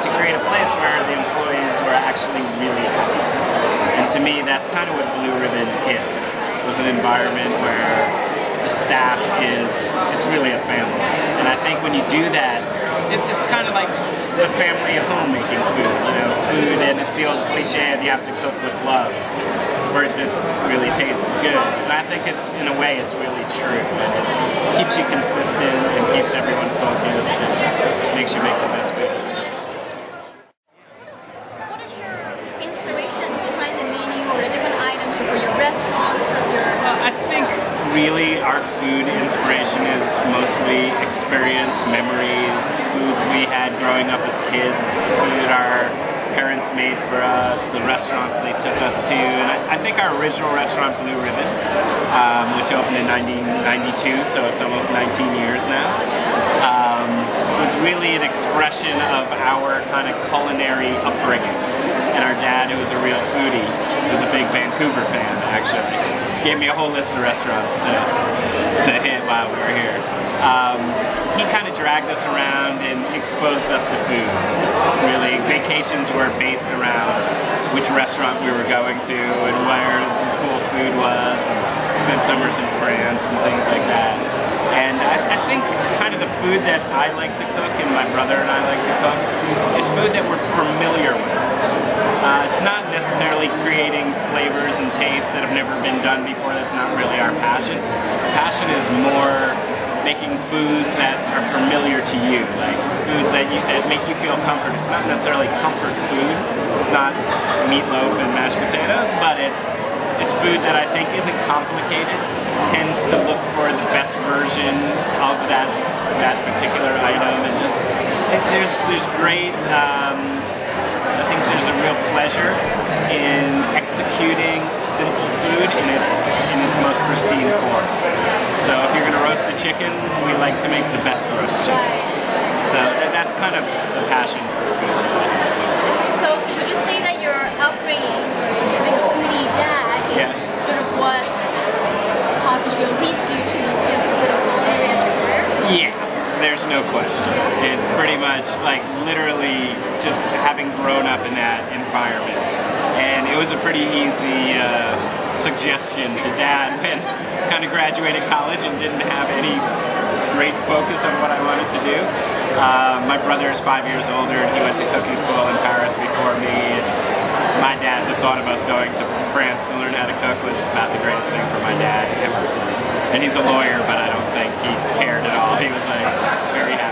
to create a place where the employees were actually really happy. And to me, that's kind of what Blue Ribbon is. It was an environment where the staff it's really a family. And I think when you do that, it's kind of like the family at home making food. You know, food, and it's the old cliche of you have to cook with love for it to really taste good. And I think it's, in a way, it's really true. And it keeps you consistent and keeps everyone focused and makes you make the best food. What is your inspiration behind the menu or the different items for your restaurants or your... I think really our food inspiration is mostly experience, memories, foods we had growing up as kids, the food our parents made for us, the restaurants they took us to. And I think our original restaurant, Blue Ribbon, which opened in 1992, so it's almost 19 years now, was really an expression of our kind of culinary upbringing. And our dad, who was a real foodie, was a big Vancouver fan, actually. Gave me a whole list of restaurants to hit while we were here. He kind of dragged us around and exposed us to food. Really, vacations were based around which restaurant we were going to and where the cool food was, and spent summers in France and things like that. And I think kind of the food that I like to cook and my brother and I like to cook is food that we're familiar with. It's not necessarily creating flavors and tastes that have never been done before. That's not really our passion. Passion is more making foods that are familiar to you, like foods that make you feel comfort. It's not necessarily comfort food. It's not meatloaf and mashed potatoes, but it's food that I think isn't complicated. Tends to look for the best version of that particular item, and just there's great. I think there's a real pleasure in executing simple food in its most pristine form. So if you're going to roast a chicken, we like to make the best roast chicken. So that's kind of the passion for food. So would you say that your upbringing, having a foodie dad, is sort of what causes you, leads you to consider culinary as your career? Yeah. There's no question. It's pretty much like literally just having grown up in that environment. And it was a pretty easy suggestion to Dad when I kind of graduated college and didn't have any great focus on what I wanted to do. My brother is 5 years older and he went to cooking school in Paris before me. And my dad, the thought of us going to France to learn how to cook was about the greatest thing for my dad ever. And he's a lawyer, but I don't think he cared at all. He was like very happy.